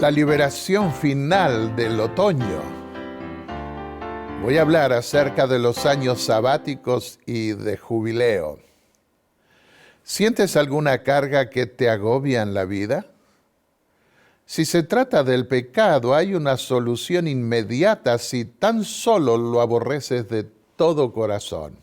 La liberación final del otoño. Voy a hablar acerca de los años sabáticos y de jubileo. ¿Sientes alguna carga que te agobia en la vida? Si se trata del pecado, hay una solución inmediata si tan solo lo aborreces de todo corazón.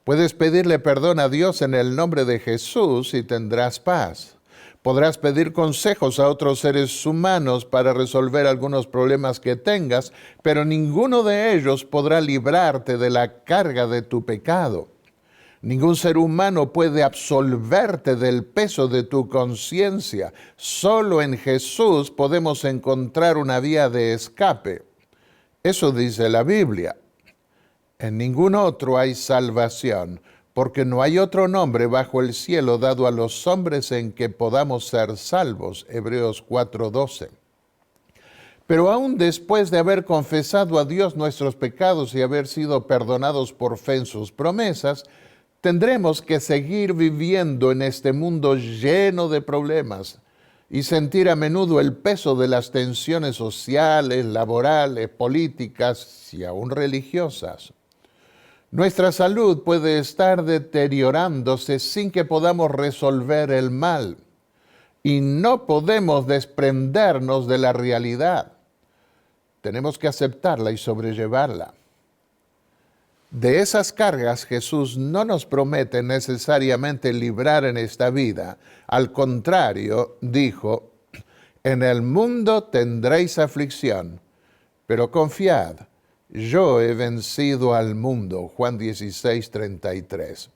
Puedes pedirle perdón a Dios en el nombre de Jesús y tendrás paz. Podrás pedir consejos a otros seres humanos para resolver algunos problemas que tengas, pero ninguno de ellos podrá librarte de la carga de tu pecado. Ningún ser humano puede absolverte del peso de tu conciencia. Solo en Jesús podemos encontrar una vía de escape. Eso dice la Biblia. En ningún otro hay salvación, porque no hay otro nombre bajo el cielo dado a los hombres en que podamos ser salvos. Hebreos 4:12. Pero aún después de haber confesado a Dios nuestros pecados y haber sido perdonados por fe en sus promesas, tendremos que seguir viviendo en este mundo lleno de problemas y sentir a menudo el peso de las tensiones sociales, laborales, políticas y aún religiosas. Nuestra salud puede estar deteriorándose sin que podamos resolver el mal y no podemos desprendernos de la realidad. Tenemos que aceptarla y sobrellevarla. De esas cargas Jesús no nos promete necesariamente librar en esta vida. Al contrario, dijo, en el mundo tendréis aflicción, pero confiad. Yo he vencido al mundo. Juan 16:33.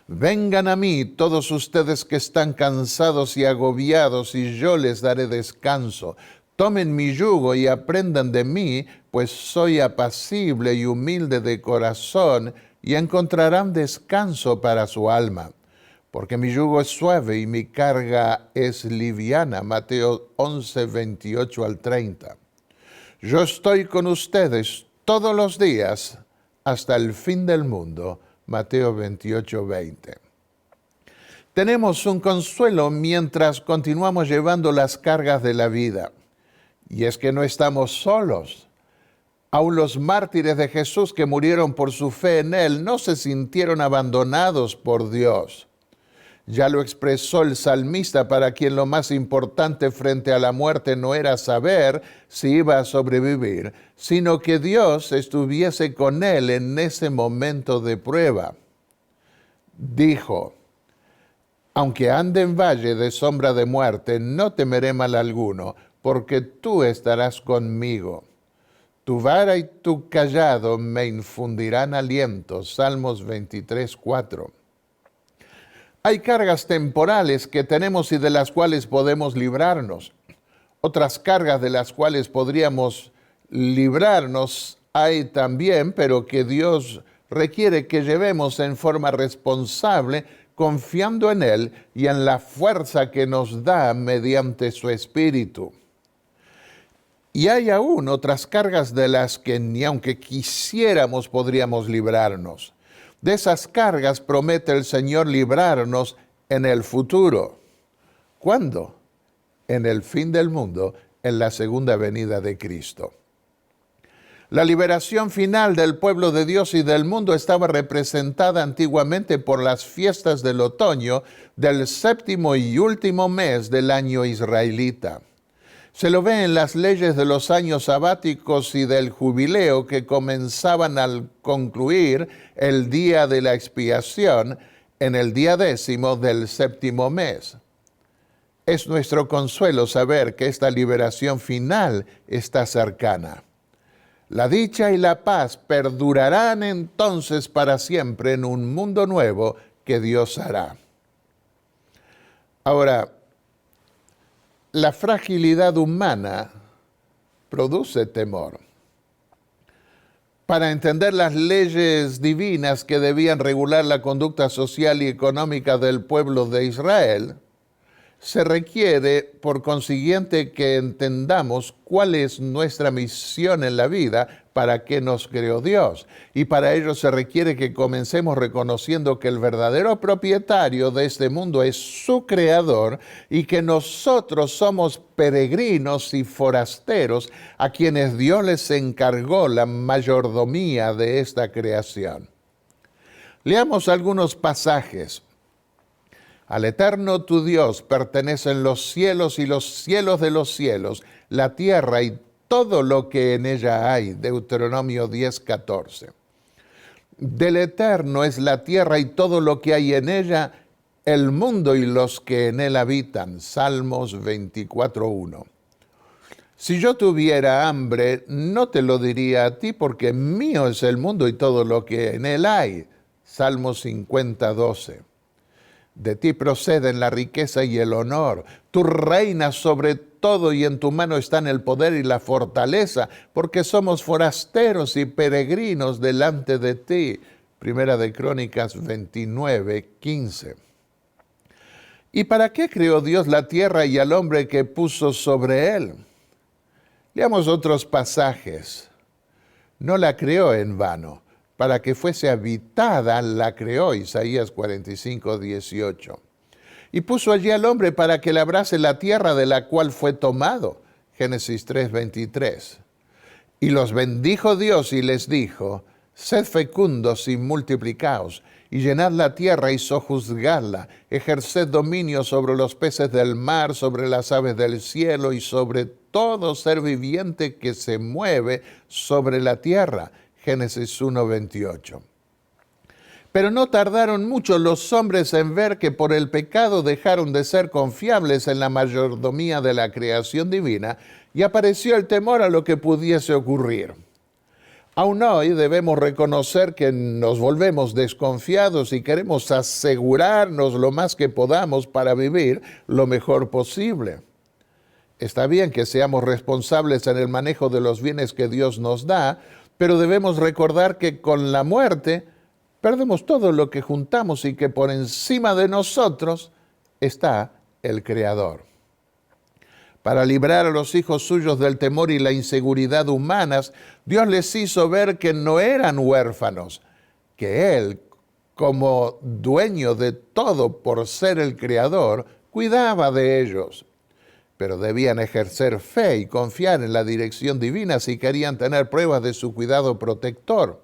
Vengan a mí todos ustedes que están cansados y agobiados, y yo les daré descanso. Tomen mi yugo y aprendan de mí, pues soy apacible y humilde de corazón, y encontrarán descanso para su alma. Porque mi yugo es suave y mi carga es liviana. Mateo 11:28-30. Yo estoy con ustedes todos los días hasta el fin del mundo. Mateo 28:20. Tenemos un consuelo mientras continuamos llevando las cargas de la vida. Y es que no estamos solos. Aún los mártires de Jesús que murieron por su fe en Él no se sintieron abandonados por Dios. Ya lo expresó el salmista, para quien lo más importante frente a la muerte no era saber si iba a sobrevivir, sino que Dios estuviese con él en ese momento de prueba. Dijo, aunque ande en valle de sombra de muerte, no temeré mal alguno, porque tú estarás conmigo. Tu vara y tu cayado me infundirán aliento. Salmos 23:4. Hay cargas temporales que tenemos y de las cuales podemos librarnos. Otras cargas de las cuales podríamos librarnos hay también, pero que Dios requiere que llevemos en forma responsable, confiando en Él y en la fuerza que nos da mediante su Espíritu. Y hay aún otras cargas de las que ni aunque quisiéramos podríamos librarnos. De esas cargas promete el Señor librarnos en el futuro. ¿Cuándo? En el fin del mundo, en la segunda venida de Cristo. La liberación final del pueblo de Dios y del mundo estaba representada antiguamente por las fiestas del otoño del séptimo y último mes del año israelita. Se lo ve en las leyes de los años sabáticos y del jubileo que comenzaban al concluir el día de la expiación en el día 10º del séptimo mes. Es nuestro consuelo saber que esta liberación final está cercana. La dicha y la paz perdurarán entonces para siempre en un mundo nuevo que Dios hará. Ahora, la fragilidad humana produce temor. Para entender las leyes divinas que debían regular la conducta social y económica del pueblo de Israel, Se requiere, por consiguiente, que entendamos cuál es nuestra misión en la vida, para qué nos creó Dios. Y para ello se requiere que comencemos reconociendo que el verdadero propietario de este mundo es su creador y que nosotros somos peregrinos y forasteros a quienes Dios les encargó la mayordomía de esta creación. Leamos algunos pasajes. Al Eterno tu Dios pertenecen los cielos y los cielos de los cielos, la tierra y todo lo que en ella hay. Deuteronomio 10:14. Del Eterno es la tierra y todo lo que hay en ella, el mundo y los que en él habitan. Salmos 24:1. Si yo tuviera hambre, no te lo diría a ti, porque mío es el mundo y todo lo que en él hay. Salmos 50:12. De ti proceden la riqueza y el honor. Tú reinas sobre todo y en tu mano están el poder y la fortaleza, porque somos forasteros y peregrinos delante de ti. Primera de Crónicas 29:15. ¿Y para qué creó Dios la tierra y al hombre que puso sobre él? Leamos otros pasajes. No la creó en vano. Para que fuese habitada, la creó, Isaías 45:18. Y puso allí al hombre para que labrase la tierra de la cual fue tomado, Génesis 3:23. Y los bendijo Dios y les dijo, sed fecundos y multiplicaos, y llenad la tierra y sojuzgadla, ejerced dominio sobre los peces del mar, sobre las aves del cielo y sobre todo ser viviente que se mueve sobre la tierra. Génesis 1:28. Pero no tardaron mucho los hombres en ver que por el pecado dejaron de ser confiables en la mayordomía de la creación divina y apareció el temor a lo que pudiese ocurrir. Aún hoy debemos reconocer que nos volvemos desconfiados y queremos asegurarnos lo más que podamos para vivir lo mejor posible. Está bien que seamos responsables en el manejo de los bienes que Dios nos da, pero debemos recordar que con la muerte perdemos todo lo que juntamos y que por encima de nosotros está el Creador. Para librar a los hijos suyos del temor y la inseguridad humanas, Dios les hizo ver que no eran huérfanos, que Él, como dueño de todo por ser el Creador, cuidaba de ellos. Pero debían ejercer fe y confiar en la dirección divina si querían tener pruebas de su cuidado protector.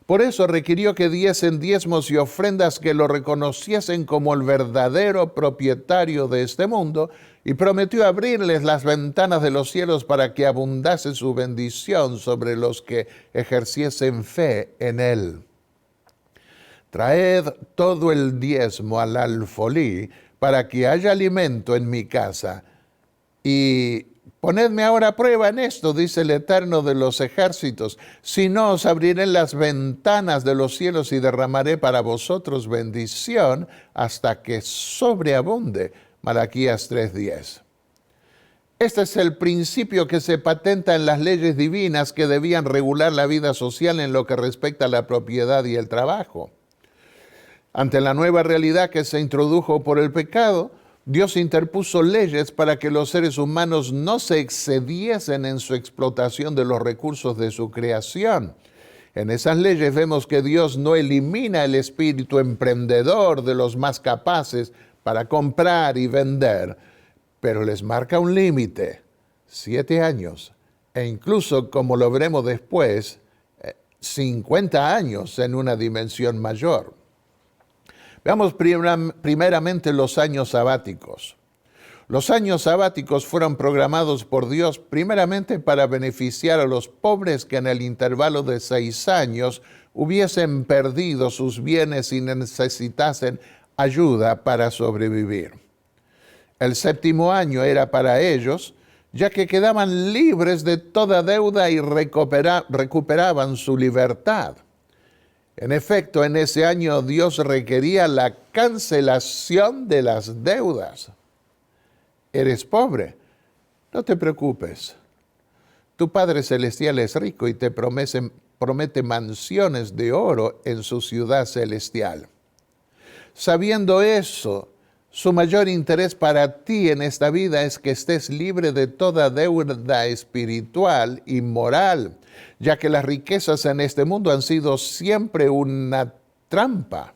Por eso requirió que diesen diezmos y ofrendas que lo reconociesen como el verdadero propietario de este mundo y prometió abrirles las ventanas de los cielos para que abundase su bendición sobre los que ejerciesen fe en él. Traed todo el diezmo al alfolí, para que haya alimento en mi casa. Y ponedme ahora a prueba en esto, dice el Eterno de los ejércitos. Si no, os abriré las ventanas de los cielos y derramaré para vosotros bendición hasta que sobreabunde. Malaquías 3:10. Este es el principio que se patenta en las leyes divinas que debían regular la vida social en lo que respecta a la propiedad y el trabajo. Ante la nueva realidad que se introdujo por el pecado, Dios interpuso leyes para que los seres humanos no se excediesen en su explotación de los recursos de su creación. En esas leyes vemos que Dios no elimina el espíritu emprendedor de los más capaces para comprar y vender, pero les marca un límite, 7 años, e incluso, como lo veremos después, 50 años en una dimensión mayor. Veamos primeramente los años sabáticos. Los años sabáticos fueron programados por Dios primeramente para beneficiar a los pobres que en el intervalo de 6 años hubiesen perdido sus bienes y necesitasen ayuda para sobrevivir. El 7º año era para ellos, ya que quedaban libres de toda deuda y recuperaban su libertad. En efecto, en ese año Dios requería la cancelación de las deudas. ¿Eres pobre? No te preocupes. Tu Padre Celestial es rico y te promete mansiones de oro en su ciudad celestial. Sabiendo eso, Su mayor interés para ti en esta vida es que estés libre de toda deuda espiritual y moral, ya que las riquezas en este mundo han sido siempre una trampa.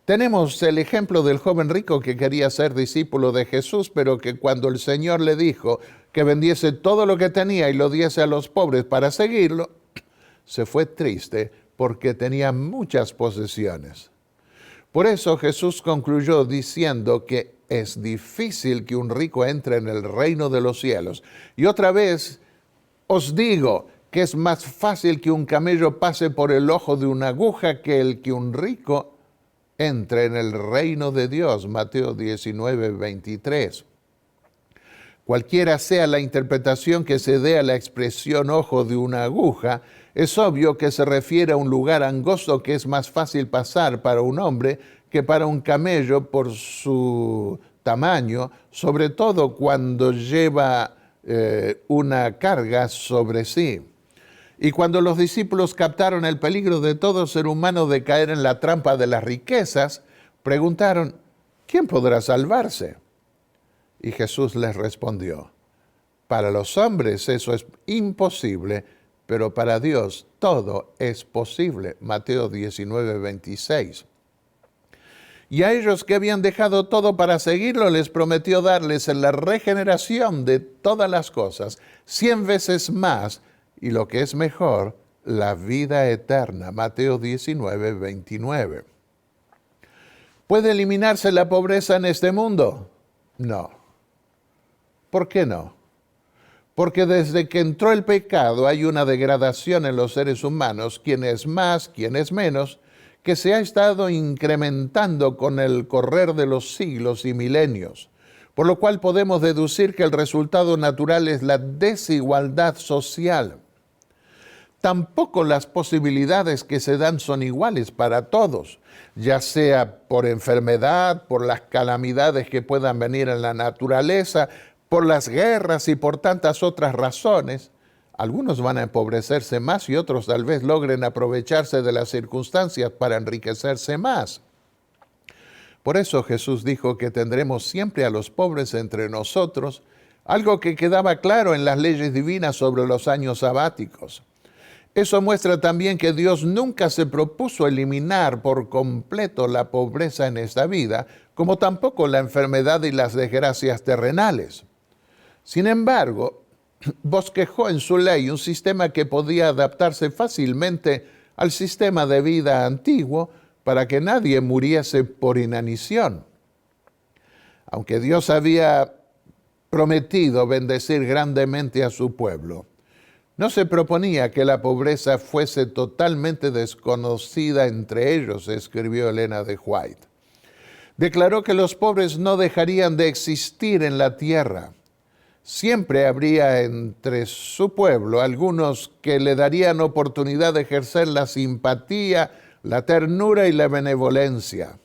Tenemos el ejemplo del joven rico que quería ser discípulo de Jesús, pero que cuando el Señor le dijo que vendiese todo lo que tenía y lo diese a los pobres para seguirlo, se fue triste porque tenía muchas posesiones. Por eso Jesús concluyó diciendo que es difícil que un rico entre en el reino de los cielos. Y otra vez os digo que es más fácil que un camello pase por el ojo de una aguja que el que un rico entre en el reino de Dios. Mateo 19:23. Cualquiera sea la interpretación que se dé a la expresión ojo de una aguja, es obvio que se refiere a un lugar angosto que es más fácil pasar para un hombre que para un camello por su tamaño, sobre todo cuando lleva una carga sobre sí. Y cuando los discípulos captaron el peligro de todo ser humano de caer en la trampa de las riquezas, preguntaron, ¿quién podrá salvarse? Y Jesús les respondió, para los hombres eso es imposible, pero para Dios todo es posible. Mateo 19:26. Y a ellos que habían dejado todo para seguirlo, les prometió darles en la regeneración de todas las cosas, 100 veces más, y lo que es mejor, la vida eterna. Mateo 19:29. ¿Puede eliminarse la pobreza en este mundo? No. ¿Por qué no? Porque desde que entró el pecado hay una degradación en los seres humanos, quién es más, quién es menos, que se ha estado incrementando con el correr de los siglos y milenios, por lo cual podemos deducir que el resultado natural es la desigualdad social. Tampoco las posibilidades que se dan son iguales para todos, ya sea por enfermedad, por las calamidades que puedan venir en la naturaleza, por las guerras y por tantas otras razones. Algunos van a empobrecerse más y otros tal vez logren aprovecharse de las circunstancias para enriquecerse más. Por eso Jesús dijo que tendremos siempre a los pobres entre nosotros, algo que quedaba claro en las leyes divinas sobre los años sabáticos. Eso muestra también que Dios nunca se propuso eliminar por completo la pobreza en esta vida, como tampoco la enfermedad y las desgracias terrenales. Sin embargo, bosquejó en su ley un sistema que podía adaptarse fácilmente al sistema de vida antiguo para que nadie muriese por inanición. Aunque Dios había prometido bendecir grandemente a su pueblo, no se proponía que la pobreza fuese totalmente desconocida entre ellos, escribió Elena de White. Declaró que los pobres no dejarían de existir en la tierra. Siempre habría entre su pueblo algunos que le darían oportunidad de ejercer la simpatía, la ternura y la benevolencia.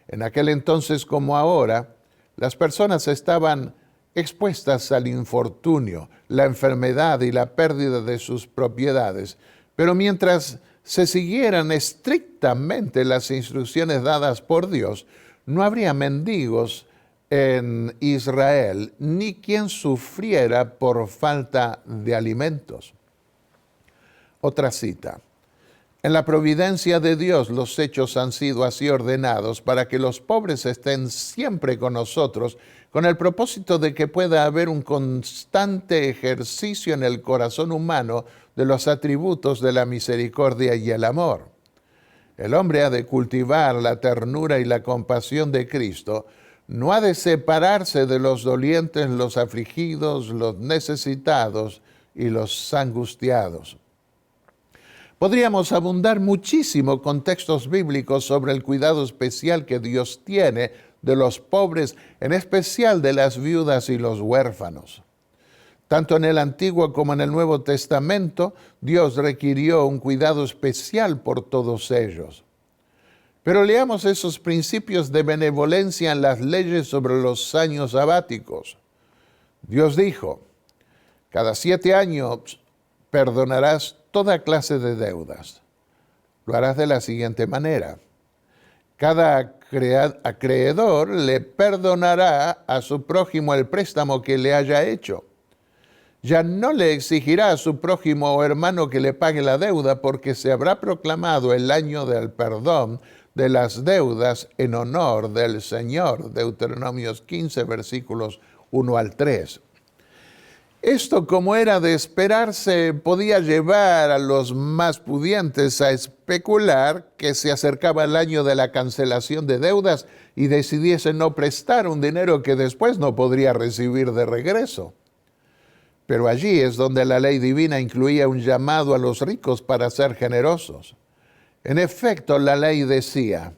En aquel entonces como ahora, las personas estaban expuestas al infortunio, la enfermedad y la pérdida de sus propiedades. Pero mientras se siguieran estrictamente las instrucciones dadas por Dios, no habría mendigos en Israel, ni quien sufriera por falta de alimentos. Otra cita. En la providencia de Dios los hechos han sido así ordenados para que los pobres estén siempre con nosotros, con el propósito de que pueda haber un constante ejercicio en el corazón humano de los atributos de la misericordia y el amor. El hombre ha de cultivar la ternura y la compasión de Cristo, no ha de separarse de los dolientes, los afligidos, los necesitados y los angustiados. Podríamos abundar muchísimo con textos bíblicos sobre el cuidado especial que Dios tiene de los pobres, en especial de las viudas y los huérfanos. Tanto en el Antiguo como en el Nuevo Testamento, Dios requirió un cuidado especial por todos ellos. Pero leamos esos principios de benevolencia en las leyes sobre los años sabáticos. Dios dijo, cada 7 años perdonarás toda clase de deudas. Lo harás de la siguiente manera. Cada acreedor le perdonará a su prójimo el préstamo que le haya hecho. Ya no le exigirá a su prójimo o hermano que le pague la deuda, porque se habrá proclamado el año del perdón de las deudas en honor del Señor. Deuteronomios 15, versículos 1 al 3. Esto, como era de esperarse, podía llevar a los más pudientes a especular que se acercaba el año de la cancelación de deudas y decidiesen no prestar un dinero que después no podría recibir de regreso. Pero allí es donde la ley divina incluía un llamado a los ricos para ser generosos. En efecto, la ley decía: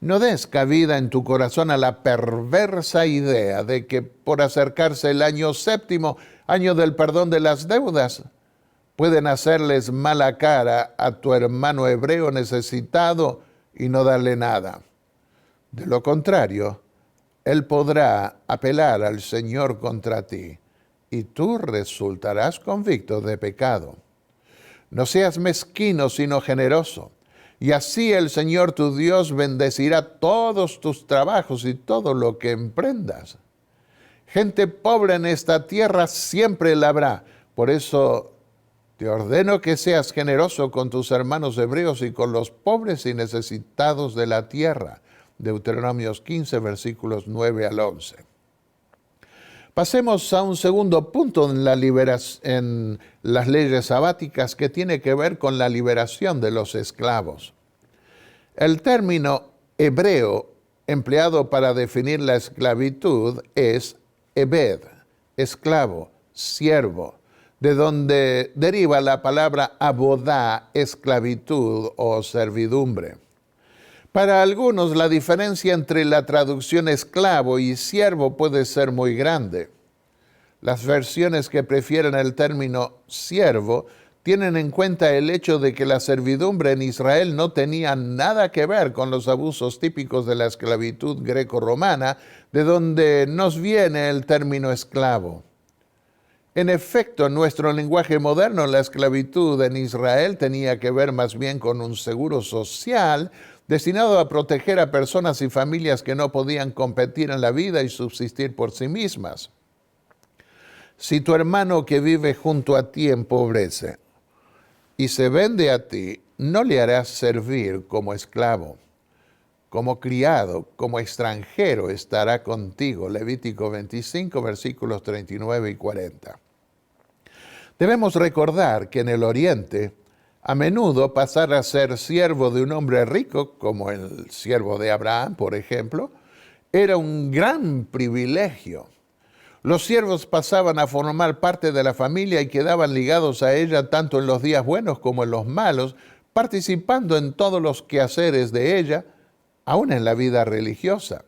no des cabida en tu corazón a la perversa idea de que por acercarse el año séptimo, año del perdón de las deudas, pueden hacerles mala cara a tu hermano hebreo necesitado y no darle nada. De lo contrario, él podrá apelar al Señor contra ti y tú resultarás convicto de pecado. No seas mezquino, sino generoso. Y así el Señor tu Dios bendecirá todos tus trabajos y todo lo que emprendas. Gente pobre en esta tierra siempre la habrá. Por eso te ordeno que seas generoso con tus hermanos hebreos y con los pobres y necesitados de la tierra. Deuteronomios 15, versículos 9 al 11. Pasemos a un segundo punto en las leyes sabáticas, que tiene que ver con la liberación de los esclavos. El término hebreo empleado para definir la esclavitud es ebed, esclavo, siervo, de donde deriva la palabra abodá, esclavitud o servidumbre. Para algunos, la diferencia entre la traducción esclavo y siervo puede ser muy grande. Las versiones que prefieren el término siervo tienen en cuenta el hecho de que la servidumbre en Israel no tenía nada que ver con los abusos típicos de la esclavitud greco-romana, de donde nos viene el término esclavo. En efecto, en nuestro lenguaje moderno, la esclavitud en Israel tenía que ver más bien con un seguro social destinado a proteger a personas y familias que no podían competir en la vida y subsistir por sí mismas. Si tu hermano que vive junto a ti empobrece y se vende a ti, no le harás servir como esclavo. Como criado, como extranjero estará contigo. Levítico 25, versículos 39 y 40. Debemos recordar que en el Oriente, a menudo pasar a ser siervo de un hombre rico, como el siervo de Abraham, por ejemplo, era un gran privilegio. Los siervos pasaban a formar parte de la familia y quedaban ligados a ella tanto en los días buenos como en los malos, participando en todos los quehaceres de ella, aún en la vida religiosa.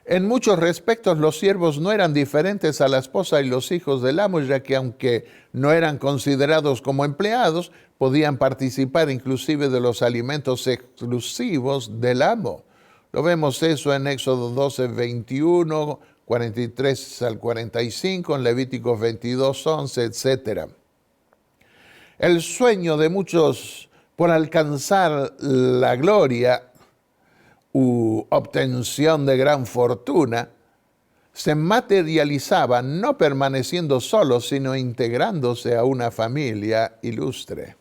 En muchos respectos, los siervos no eran diferentes a la esposa y los hijos del amo, ya que aunque no eran considerados como empleados, podían participar inclusive de los alimentos exclusivos del amo. Lo vemos eso en Éxodo 12, 21, 43 al 45, en Levíticos 22, 11, etc. El sueño de muchos por alcanzar la gloria u obtención de gran fortuna se materializaba no permaneciendo solo, sino integrándose a una familia ilustre.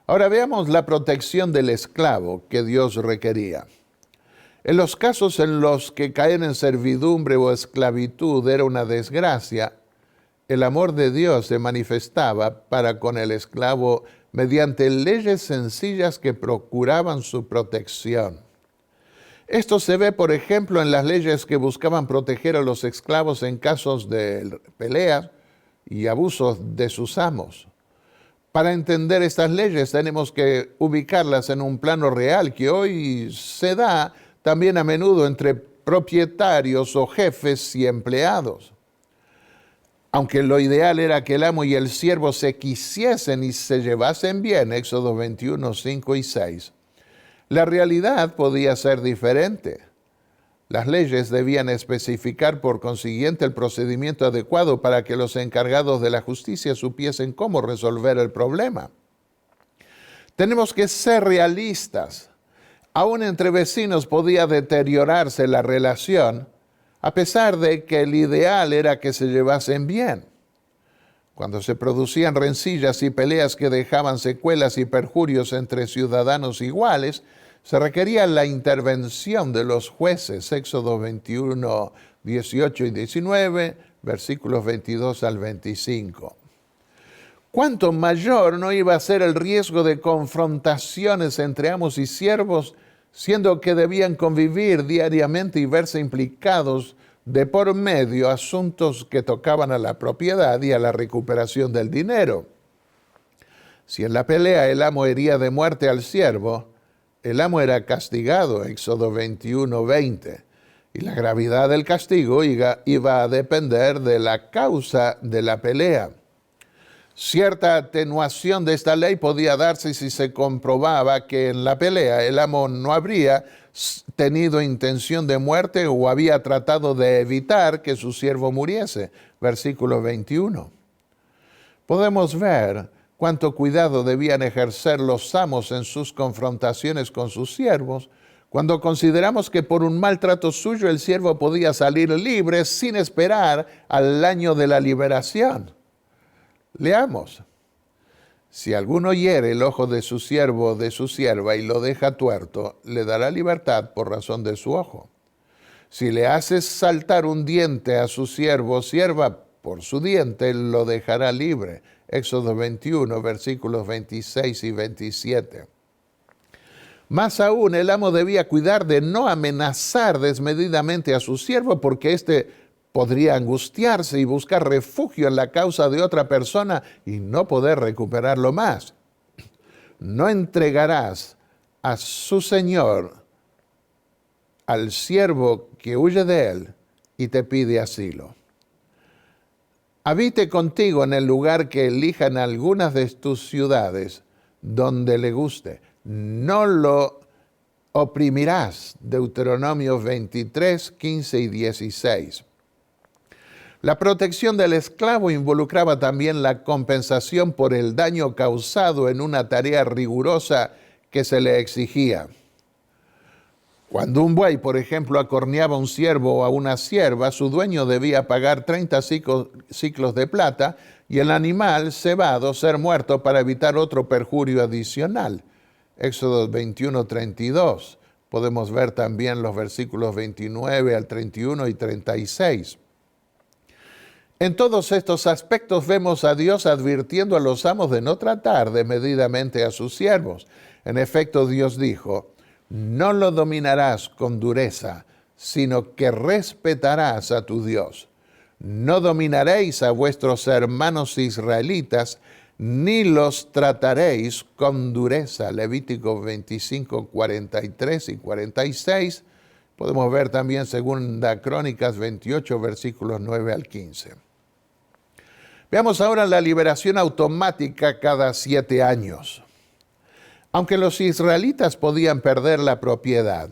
Ahora veamos la protección del esclavo que Dios requería. En los casos en los que caer en servidumbre o esclavitud era una desgracia, el amor de Dios se manifestaba para con el esclavo mediante leyes sencillas que procuraban su protección. Esto se ve, por ejemplo, en las leyes que buscaban proteger a los esclavos en casos de peleas y abusos de sus amos. Para entender estas leyes tenemos que ubicarlas en un plano real que hoy se da también a menudo entre propietarios o jefes y empleados. Aunque lo ideal era que el amo y el siervo se quisiesen y se llevasen bien, Éxodo 21, 5 y 6, la realidad podía ser diferente. Las leyes debían especificar, por consiguiente, el procedimiento adecuado para que los encargados de la justicia supiesen cómo resolver el problema. Tenemos que ser realistas. Aún entre vecinos podía deteriorarse la relación, a pesar de que el ideal era que se llevasen bien. Cuando se producían rencillas y peleas que dejaban secuelas y perjurios entre ciudadanos iguales, se requería la intervención de los jueces. Éxodo 21, 18 y 19, versículos 22 al 25. ¿Cuánto mayor no iba a ser el riesgo de confrontaciones entre amos y siervos, siendo que debían convivir diariamente y verse implicados de por medio asuntos que tocaban a la propiedad y a la recuperación del dinero? Si en la pelea el amo hería de muerte al siervo, el amo era castigado, Éxodo 21, 20, y la gravedad del castigo iba a depender de la causa de la pelea. Cierta atenuación de esta ley podía darse si se comprobaba que en la pelea el amo no habría tenido intención de muerte o había tratado de evitar que su siervo muriese. Versículo 21. Podemos ver cuánto cuidado debían ejercer los amos en sus confrontaciones con sus siervos, cuando consideramos que por un maltrato suyo el siervo podía salir libre sin esperar al año de la liberación. Leamos. Si alguno hiere el ojo de su siervo o de su sierva y lo deja tuerto, le dará libertad por razón de su ojo. Si le haces saltar un diente a su siervo o sierva, por su diente lo dejará libre. Éxodo 21, versículos 26 y 27. Más aún, el amo debía cuidar de no amenazar desmedidamente a su siervo, porque éste podría angustiarse y buscar refugio en la causa de otra persona y no poder recuperarlo más. No entregarás a su señor al siervo que huye de él y te pide asilo. Habite contigo en el lugar que elija en algunas de tus ciudades donde le guste. No lo oprimirás. Deuteronomio 23, 15 y 16. La protección del esclavo involucraba también la compensación por el daño causado en una tarea rigurosa que se le exigía. Cuando un buey, por ejemplo, acorneaba a un siervo o a una sierva, su dueño debía pagar 30 siclos de plata y el animal cebado ser muerto para evitar otro perjurio adicional. Éxodo 21, 32. Podemos ver también los versículos 29 al 31 y 36. En todos estos aspectos vemos a Dios advirtiendo a los amos de no tratar desmedidamente a sus siervos. En efecto, Dios dijo: no lo dominarás con dureza, sino que respetarás a tu Dios. No dominaréis a vuestros hermanos israelitas, ni los trataréis con dureza. Levítico 25, 43 y 46. Podemos ver también 2 Crónicas 28, versículos 9 al 15. Veamos ahora la liberación automática cada 7 años. Aunque los israelitas podían perder la propiedad,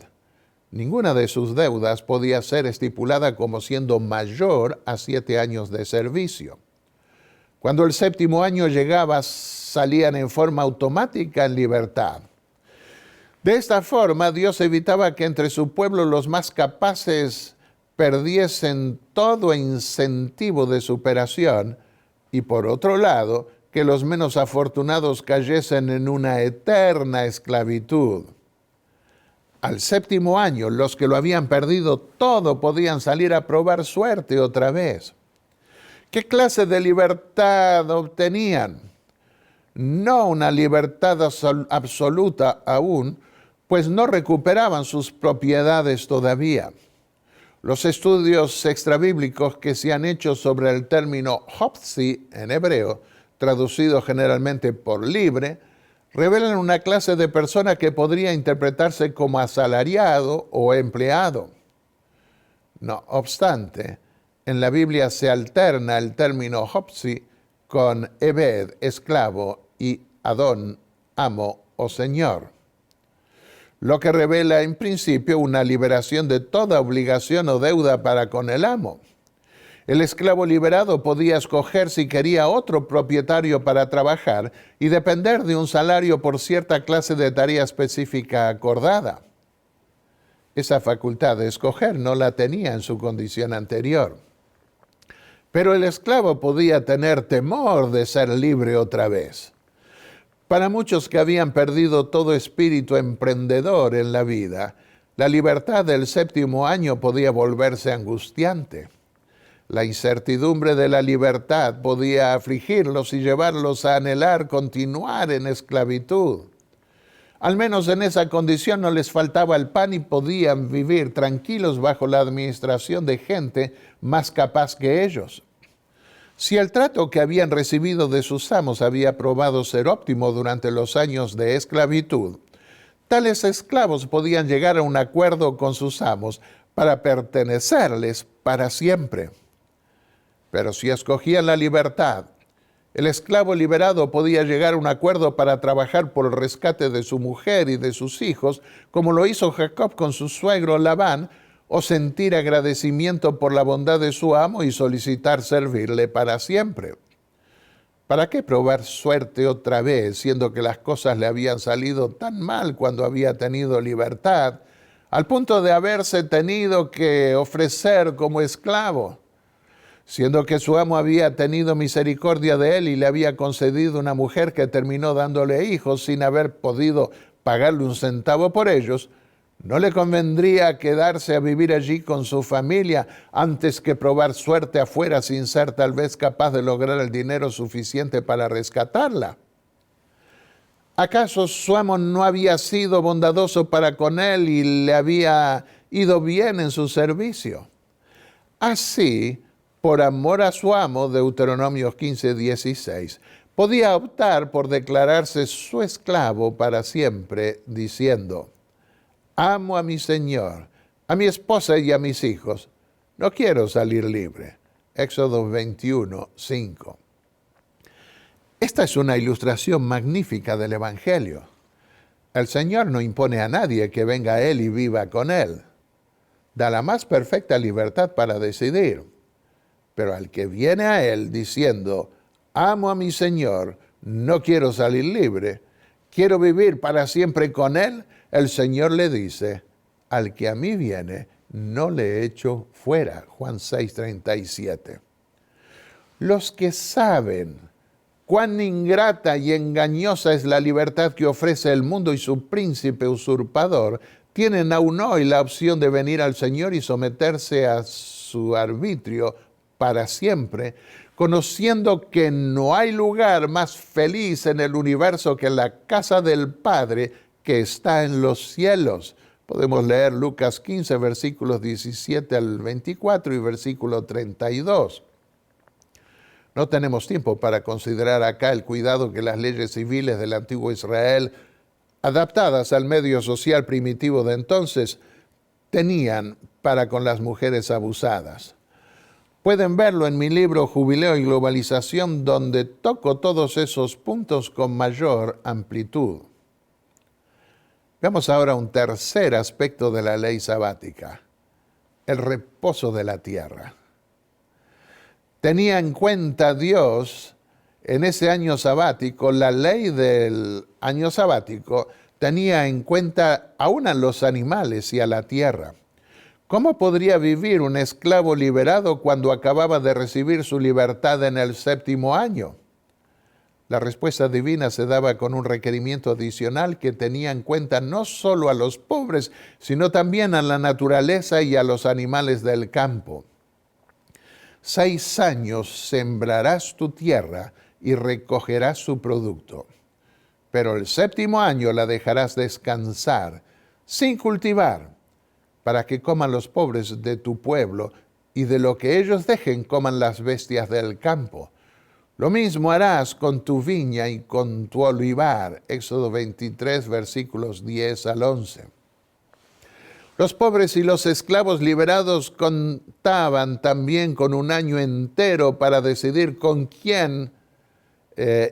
ninguna de sus deudas podía ser estipulada como siendo mayor a 7 años de servicio. Cuando el 7º año llegaba, salían en forma automática en libertad. De esta forma, Dios evitaba que entre su pueblo los más capaces perdiesen todo incentivo de superación y, por otro lado, que los menos afortunados cayesen en una eterna esclavitud. Al 7º año, los que lo habían perdido todo podían salir a probar suerte otra vez. ¿Qué clase de libertad obtenían? No una libertad absoluta aún, pues no recuperaban sus propiedades todavía. Los estudios extrabíblicos que se han hecho sobre el término hopsi en hebreo, traducido generalmente por libre, revelan una clase de persona que podría interpretarse como asalariado o empleado. No obstante, en la Biblia se alterna el término hopsi con ebed, esclavo, y adón, amo o señor, lo que revela en principio una liberación de toda obligación o deuda para con el amo. El esclavo liberado podía escoger si quería otro propietario para trabajar y depender de un salario por cierta clase de tarea específica acordada. Esa facultad de escoger no la tenía en su condición anterior. Pero el esclavo podía tener temor de ser libre otra vez. Para muchos que habían perdido todo espíritu emprendedor en la vida, la libertad del 7º año podía volverse angustiante. La incertidumbre de la libertad podía afligirlos y llevarlos a anhelar continuar en esclavitud. Al menos en esa condición no les faltaba el pan y podían vivir tranquilos bajo la administración de gente más capaz que ellos. Si el trato que habían recibido de sus amos había probado ser óptimo durante los años de esclavitud, tales esclavos podían llegar a un acuerdo con sus amos para pertenecerles para siempre. Pero si escogían la libertad, el esclavo liberado podía llegar a un acuerdo para trabajar por el rescate de su mujer y de sus hijos, como lo hizo Jacob con su suegro Labán, o sentir agradecimiento por la bondad de su amo y solicitar servirle para siempre. ¿Para qué probar suerte otra vez, siendo que las cosas le habían salido tan mal cuando había tenido libertad, al punto de haberse tenido que ofrecer como esclavo? Siendo que su amo había tenido misericordia de él y le había concedido una mujer que terminó dándole hijos sin haber podido pagarle un centavo por ellos, ¿no le convendría quedarse a vivir allí con su familia antes que probar suerte afuera sin ser tal vez capaz de lograr el dinero suficiente para rescatarla? ¿Acaso su amo no había sido bondadoso para con él y le había ido bien en su servicio? Así, por amor a su amo, Deuteronomio 15:16, podía optar por declararse su esclavo para siempre, diciendo: amo a mi Señor, a mi esposa y a mis hijos. No quiero salir libre. Éxodo 21:5. Esta es una ilustración magnífica del Evangelio. El Señor no impone a nadie que venga a Él y viva con Él. Da la más perfecta libertad para decidir. Pero al que viene a Él diciendo: amo a mi Señor, no quiero salir libre, quiero vivir para siempre con Él, el Señor le dice: al que a mí viene, no le echo fuera. Juan 6:37. Los que saben cuán ingrata y engañosa es la libertad que ofrece el mundo y su príncipe usurpador, tienen aún hoy la opción de venir al Señor y someterse a su arbitrio para siempre, conociendo que no hay lugar más feliz en el universo que la casa del Padre que está en los cielos. Podemos leer Lucas 15, versículos 17 al 24 y versículo 32. No tenemos tiempo para considerar acá el cuidado que las leyes civiles del antiguo Israel, adaptadas al medio social primitivo de entonces, tenían para con las mujeres abusadas. Pueden verlo en mi libro Jubileo y Globalización, donde toco todos esos puntos con mayor amplitud. Veamos ahora un tercer aspecto de la ley sabática: el reposo de la tierra. Tenía en cuenta Dios en ese año sabático, la ley del año sabático tenía en cuenta aún a los animales y a la tierra. ¿Cómo podría vivir un esclavo liberado cuando acababa de recibir su libertad en el 7º año? La respuesta divina se daba con un requerimiento adicional que tenía en cuenta no solo a los pobres, sino también a la naturaleza y a los animales del campo. 6 años sembrarás tu tierra y recogerás su producto, pero el 7º año la dejarás descansar, sin cultivar, para que coman los pobres de tu pueblo, y de lo que ellos dejen coman las bestias del campo. Lo mismo harás con tu viña y con tu olivar. Éxodo 23, versículos 10 al 11. Los pobres y los esclavos liberados contaban también con un año entero para decidir con quién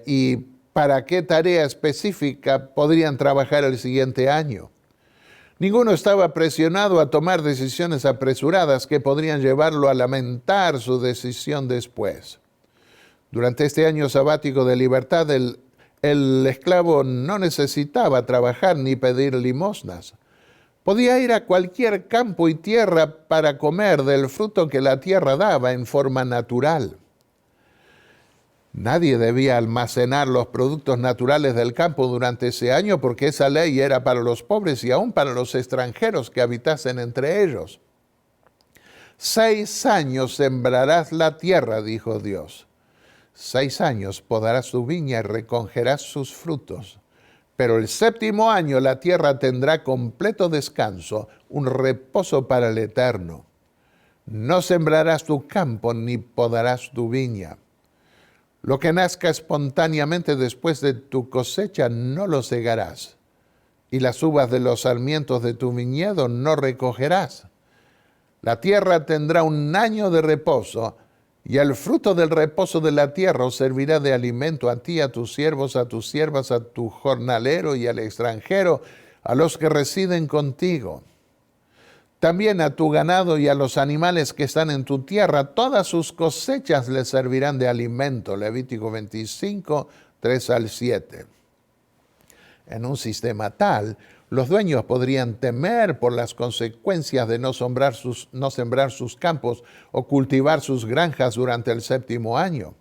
y para qué tarea específica podrían trabajar el siguiente año. Ninguno estaba presionado a tomar decisiones apresuradas que podrían llevarlo a lamentar su decisión después. Durante este año sabático de libertad, el esclavo no necesitaba trabajar ni pedir limosnas. Podía ir a cualquier campo y tierra para comer del fruto que la tierra daba en forma natural. Nadie debía almacenar los productos naturales del campo durante ese año porque esa ley era para los pobres y aún para los extranjeros que habitasen entre ellos. 6 años sembrarás la tierra, dijo Dios. 6 años podarás tu viña y recogerás sus frutos. Pero el 7º año la tierra tendrá completo descanso, un reposo para el eterno. No sembrarás tu campo ni podarás tu viña. Lo que nazca espontáneamente después de tu cosecha no lo segarás, y las uvas de los sarmientos de tu viñedo no recogerás. La tierra tendrá un año de reposo, y el fruto del reposo de la tierra os servirá de alimento a ti, a tus siervos, a tus siervas, a tu jornalero y al extranjero, a los que residen contigo. También a tu ganado y a los animales que están en tu tierra, todas sus cosechas les servirán de alimento. Levítico 25, 3 al 7. En un sistema tal, los dueños podrían temer por las consecuencias de no sembrar sus campos o cultivar sus granjas durante el 7º año.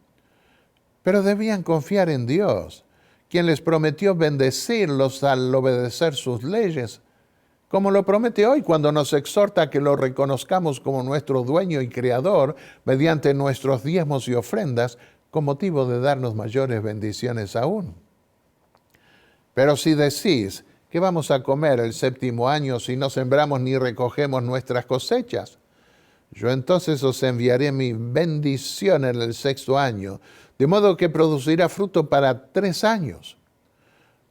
Pero debían confiar en Dios, quien les prometió bendecirlos al obedecer sus leyes, como lo promete hoy cuando nos exhorta a que lo reconozcamos como nuestro dueño y creador mediante nuestros diezmos y ofrendas, con motivo de darnos mayores bendiciones aún. Pero si decís que vamos a comer el 7º año si no sembramos ni recogemos nuestras cosechas, yo entonces os enviaré mi bendición en el 6º año, de modo que producirá fruto para 3 años.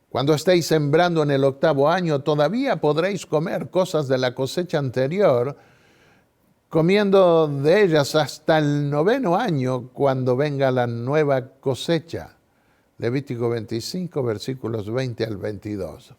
Cuando estéis sembrando en el 8º año, todavía podréis comer cosas de la cosecha anterior, comiendo de ellas hasta el 9º año, cuando venga la nueva cosecha. Levítico 25, versículos 20 al 22.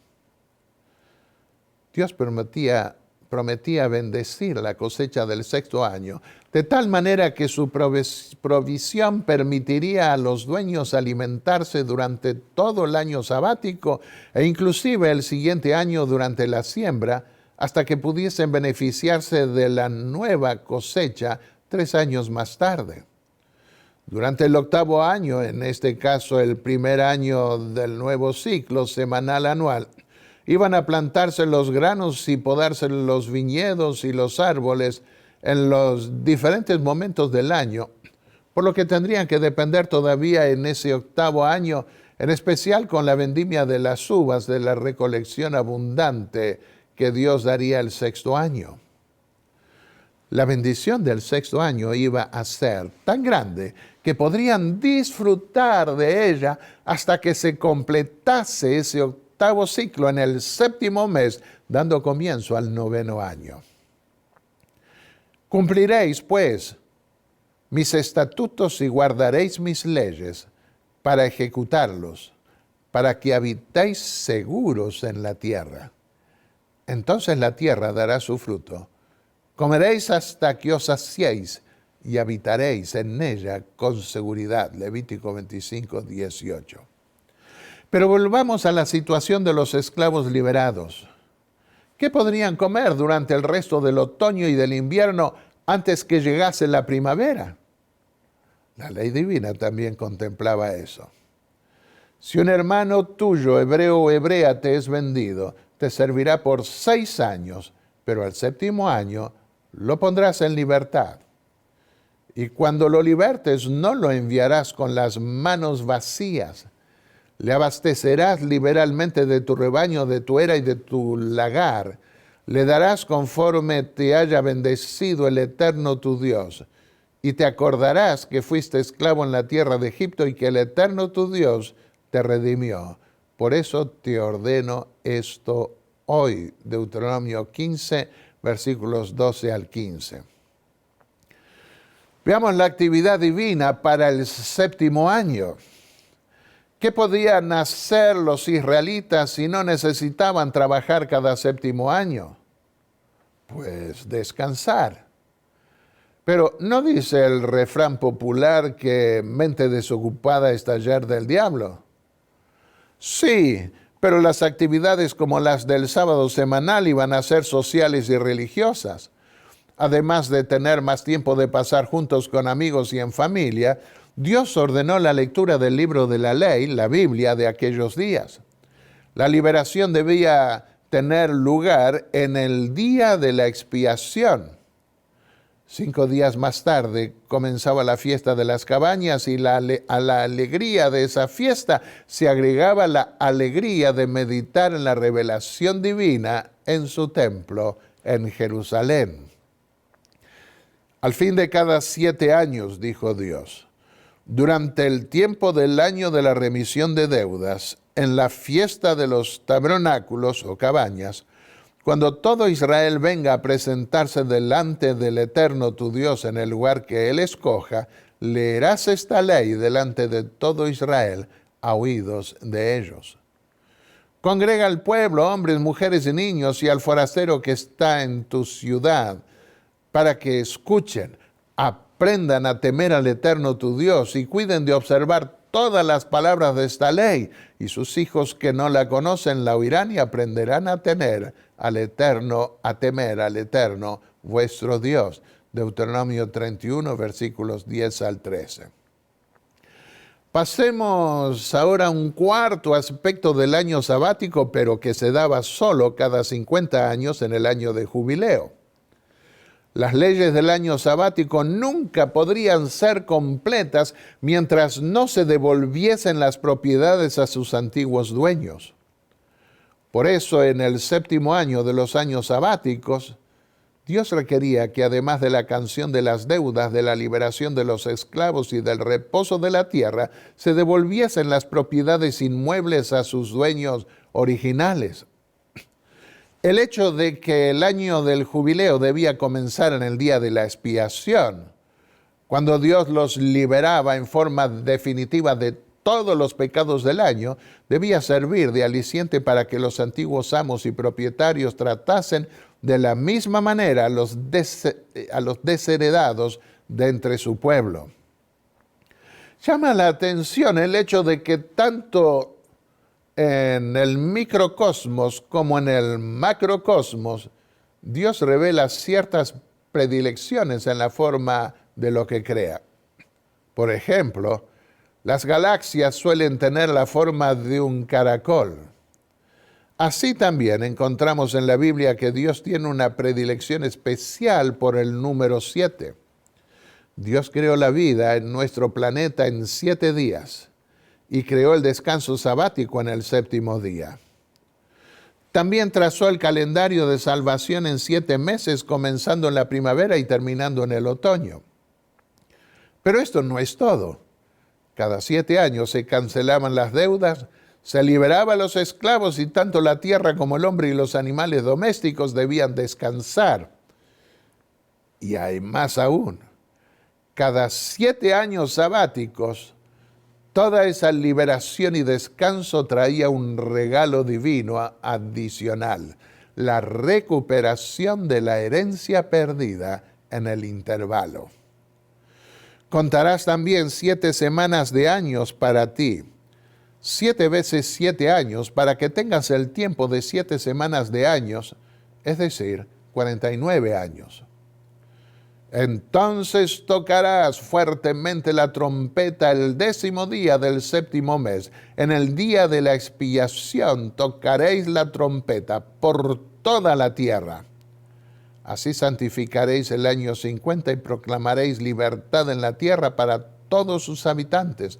Dios prometía bendecir la cosecha del 6º año, de tal manera que su provisión permitiría a los dueños alimentarse durante todo el año sabático e inclusive el siguiente año durante la siembra, hasta que pudiesen beneficiarse de la nueva cosecha 3 años más tarde. Durante el 8º año, en este caso el primer año del nuevo ciclo semanal anual, iban a plantarse los granos y podarse los viñedos y los árboles en los diferentes momentos del año, por lo que tendrían que depender todavía en ese 8º año, en especial con la vendimia de las uvas de la recolección abundante que Dios daría el 6º año. La bendición del 6º año iba a ser tan grande que podrían disfrutar de ella hasta que se completase ese 8º ciclo en el 7º mes, dando comienzo al 9º año. Cumpliréis, pues, mis estatutos y guardaréis mis leyes para ejecutarlos, para que habitéis seguros en la tierra. Entonces la tierra dará su fruto. Comeréis hasta que os saciéis y habitaréis en ella con seguridad. Levítico 25, 18. Pero volvamos a la situación de los esclavos liberados. ¿Qué podrían comer durante el resto del otoño y del invierno antes que llegase la primavera? La ley divina también contemplaba eso. Si un hermano tuyo, hebreo o hebrea, te es vendido, te servirá por 6 años, pero al 7º año lo pondrás en libertad. Y cuando lo libertes, no lo enviarás con las manos vacías. Le abastecerás liberalmente de tu rebaño, de tu era y de tu lagar. Le darás conforme te haya bendecido el Eterno tu Dios. Y te acordarás que fuiste esclavo en la tierra de Egipto y que el Eterno tu Dios te redimió. Por eso te ordeno esto hoy. Deuteronomio 15, versículos 12 al 15. Veamos la actividad divina para el 7º año. ¿Qué podían hacer los israelitas si no necesitaban trabajar cada 7º año? Pues descansar. Pero ¿no dice el refrán popular que mente desocupada es taller del diablo? Sí, pero las actividades como las del sábado semanal iban a ser sociales y religiosas. Además de tener más tiempo de pasar juntos con amigos y en familia, Dios ordenó la lectura del libro de la ley, la Biblia, de aquellos días. La liberación debía tener lugar en el día de la expiación. 5 días más tarde comenzaba la fiesta de las cabañas y a la alegría de esa fiesta se agregaba la alegría de meditar en la revelación divina en su templo en Jerusalén. Al fin de cada 7 años, dijo Dios, durante el tiempo del año de la remisión de deudas, en la fiesta de los tabernáculos o cabañas, cuando todo Israel venga a presentarse delante del Eterno tu Dios en el lugar que Él escoja, leerás esta ley delante de todo Israel a oídos de ellos. Congrega al pueblo, hombres, mujeres y niños, y al forastero que está en tu ciudad, para que escuchen, aprendan a temer al Eterno tu Dios y cuiden de observar todas las palabras de esta ley, y sus hijos que no la conocen la oirán y aprenderán a temer al Eterno, vuestro Dios. Deuteronomio 31, versículos 10 al 13. Pasemos ahora a un cuarto aspecto del año sabático, pero que se daba solo cada 50 años en el año de jubileo. Las leyes del año sabático nunca podrían ser completas mientras no se devolviesen las propiedades a sus antiguos dueños. Por eso, en el 7º año de los años sabáticos, Dios requería que además de la canción de las deudas, de la liberación de los esclavos y del reposo de la tierra, se devolviesen las propiedades inmuebles a sus dueños originales. El hecho de que el año del jubileo debía comenzar en el día de la expiación, cuando Dios los liberaba en forma definitiva de todos los pecados del año, debía servir de aliciente para que los antiguos amos y propietarios tratasen de la misma manera a los desheredados de entre su pueblo. Llama la atención el hecho de que tanto en el microcosmos como en el macrocosmos, Dios revela ciertas predilecciones en la forma de lo que crea. Por ejemplo, las galaxias suelen tener la forma de un caracol. Así también encontramos en la Biblia que Dios tiene una predilección especial por el número 7. Dios creó la vida en nuestro planeta en 7 días. Y creó el descanso sabático en el 7º día. También trazó el calendario de salvación en 7 meses, comenzando en la primavera y terminando en el otoño. Pero esto no es todo. Cada 7 años se cancelaban las deudas, se liberaba a los esclavos y tanto la tierra como el hombre y los animales domésticos debían descansar. Y hay más aún. Cada 7 años sabáticos, toda esa liberación y descanso traía un regalo divino adicional, la recuperación de la herencia perdida en el intervalo. Contarás también 7 semanas de años para ti, 7 veces 7 años, para que tengas el tiempo de 7 semanas de años, es decir, 49 años. Entonces tocarás fuertemente la trompeta el 10º día del 7º mes. En el día de la expiación tocaréis la trompeta por toda la tierra. Así santificaréis el año 50 y proclamaréis libertad en la tierra para todos sus habitantes.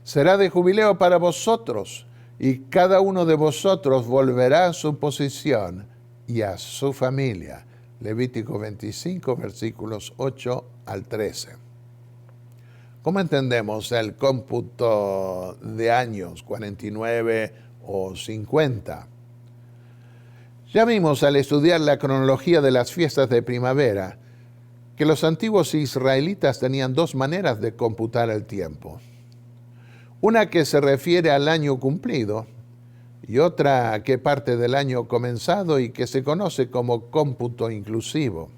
Será de jubileo para vosotros, y cada uno de vosotros volverá a su posición y a su familia. Levítico 25, versículos 8 al 13. ¿Cómo entendemos el cómputo de años, 49 o 50? Ya vimos al estudiar la cronología de las fiestas de primavera que los antiguos israelitas tenían 2 maneras de computar el tiempo. Una que se refiere al año cumplido y otra que parte del año comenzado y que se conoce como cómputo inclusivo.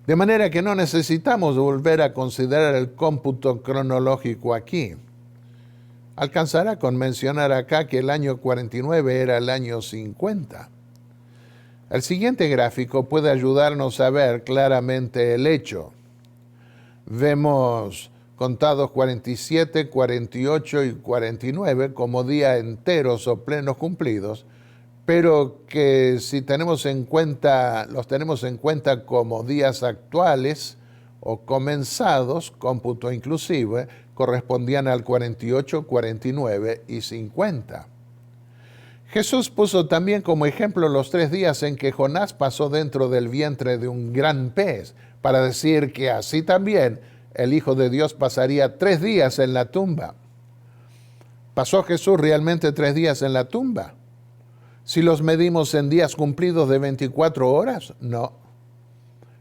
De manera que no necesitamos volver a considerar el cómputo cronológico aquí. Alcanzará con mencionar acá que el año 49 era el año 50. El siguiente gráfico puede ayudarnos a ver claramente el hecho. Vemos contados 47, 48 y 49 como días enteros o plenos cumplidos, pero que si los tenemos en cuenta como días actuales o comenzados, cómputo inclusive, correspondían al 48, 49 y 50. Jesús puso también como ejemplo los 3 días en que Jonás pasó dentro del vientre de un gran pez, para decir que así también el Hijo de Dios pasaría 3 días en la tumba. ¿Pasó Jesús realmente 3 días en la tumba? Si los medimos en días cumplidos de 24 horas, no.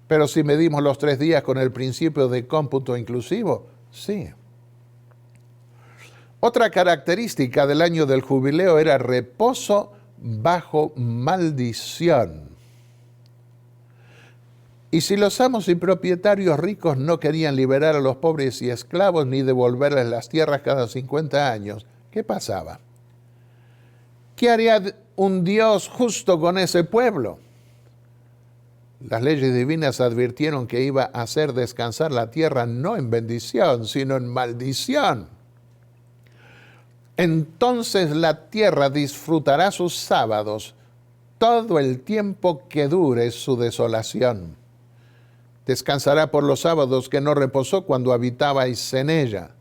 Pero si medimos los 3 días con el principio de cómputo inclusivo, sí. Otra característica del año del jubileo era reposo bajo maldición. Y si los amos y propietarios ricos no querían liberar a los pobres y esclavos ni devolverles las tierras cada 50 años, ¿qué pasaba? ¿Qué haría un Dios justo con ese pueblo? Las leyes divinas advirtieron que iba a hacer descansar la tierra no en bendición, sino en maldición. Entonces la tierra disfrutará sus sábados todo el tiempo que dure su desolación. Descansará por los sábados que no reposó cuando habitabais en ella.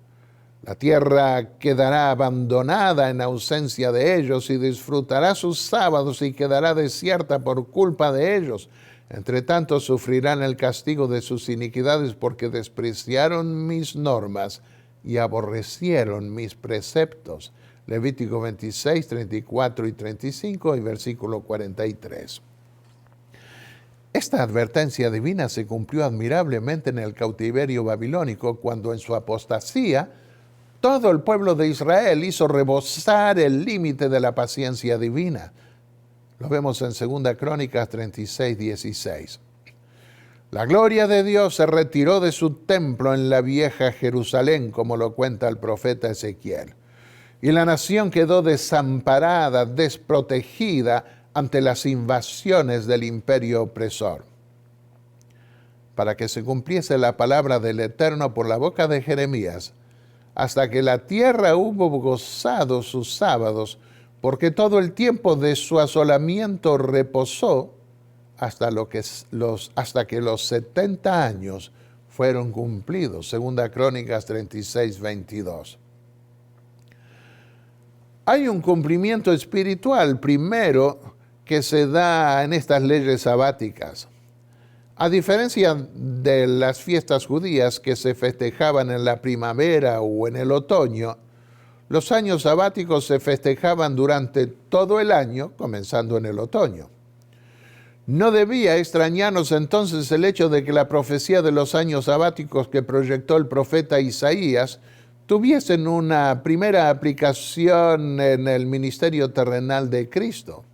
La tierra quedará abandonada en ausencia de ellos y disfrutará sus sábados y quedará desierta por culpa de ellos. Entre tanto sufrirán el castigo de sus iniquidades porque despreciaron mis normas y aborrecieron mis preceptos. Levítico 26, 34 y 35 y versículo 43. Esta advertencia divina se cumplió admirablemente en el cautiverio babilónico, cuando en su apostasía todo el pueblo de Israel hizo rebosar el límite de la paciencia divina. Lo vemos en 2 Crónicas 36, 16. La gloria de Dios se retiró de su templo en la vieja Jerusalén, como lo cuenta el profeta Ezequiel. Y la nación quedó desamparada, desprotegida ante las invasiones del imperio opresor. Para que se cumpliese la palabra del Eterno por la boca de Jeremías, hasta que la tierra hubo gozado sus sábados, porque todo el tiempo de su asolamiento reposó, hasta que los 70 años fueron cumplidos. 2 Crónicas 36, 22. Hay un cumplimiento espiritual primero que se da en estas leyes sabáticas. A diferencia de las fiestas judías que se festejaban en la primavera o en el otoño, los años sabáticos se festejaban durante todo el año, comenzando en el otoño. No debía extrañarnos entonces el hecho de que la profecía de los años sabáticos que proyectó el profeta Isaías tuviesen una primera aplicación en el ministerio terrenal de Cristo.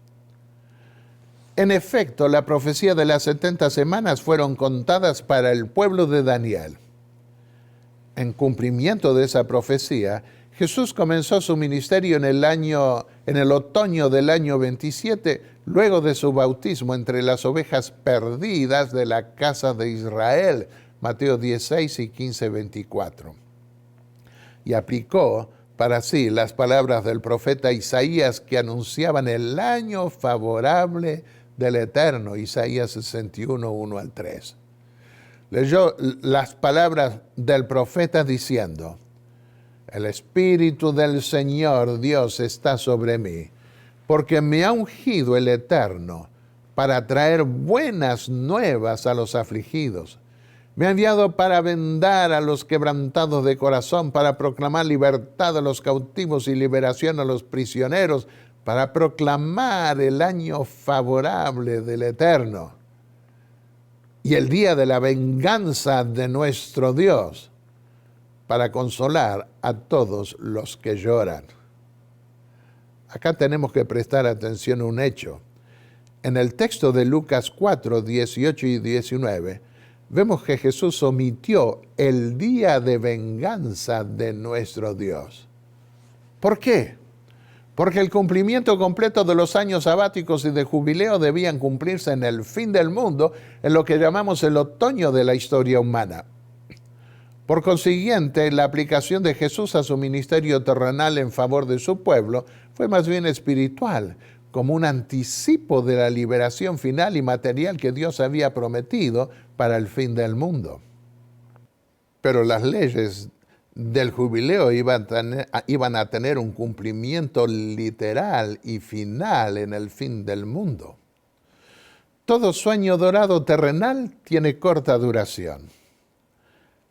En efecto, la profecía de las 70 semanas fueron contadas para el pueblo de Daniel. En cumplimiento de esa profecía, Jesús comenzó su ministerio en el otoño del año 27, luego de su bautismo entre las ovejas perdidas de la casa de Israel, Mateo 16 y 15, 24. Y aplicó para sí las palabras del profeta Isaías que anunciaban el año favorable del Eterno, Isaías 61, 1 al 3. Leyó las palabras del profeta diciendo: el Espíritu del Señor Dios está sobre mí, porque me ha ungido el Eterno para traer buenas nuevas a los afligidos. Me ha enviado para vendar a los quebrantados de corazón, para proclamar libertad a los cautivos y liberación a los prisioneros, para proclamar el año favorable del Eterno y el día de la venganza de nuestro Dios, para consolar a todos los que lloran. Acá tenemos que prestar atención a un hecho. En el texto de Lucas 4, 18 y 19, vemos que Jesús omitió el día de venganza de nuestro Dios. ¿Por qué? Porque el cumplimiento completo de los años sabáticos y de jubileo debían cumplirse en el fin del mundo, en lo que llamamos el otoño de la historia humana. Por consiguiente, la aplicación de Jesús a su ministerio terrenal en favor de su pueblo fue más bien espiritual, como un anticipo de la liberación final y material que Dios había prometido para el fin del mundo. Pero las leyes del jubileo iban a tener un cumplimiento literal y final en el fin del mundo. Todo sueño dorado terrenal tiene corta duración.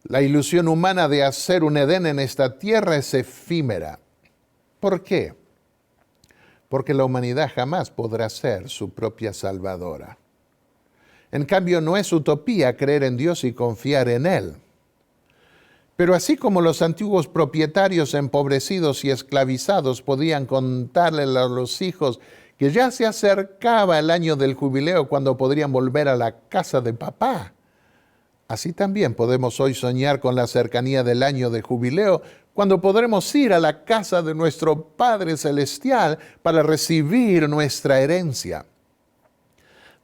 La ilusión humana de hacer un Edén en esta tierra es efímera. ¿Por qué? Porque la humanidad jamás podrá ser su propia salvadora. En cambio, no es utopía creer en Dios y confiar en Él. Pero así como los antiguos propietarios empobrecidos y esclavizados podían contarle a los hijos que ya se acercaba el año del jubileo cuando podrían volver a la casa de papá, así también podemos hoy soñar con la cercanía del año de jubileo, cuando podremos ir a la casa de nuestro Padre Celestial para recibir nuestra herencia.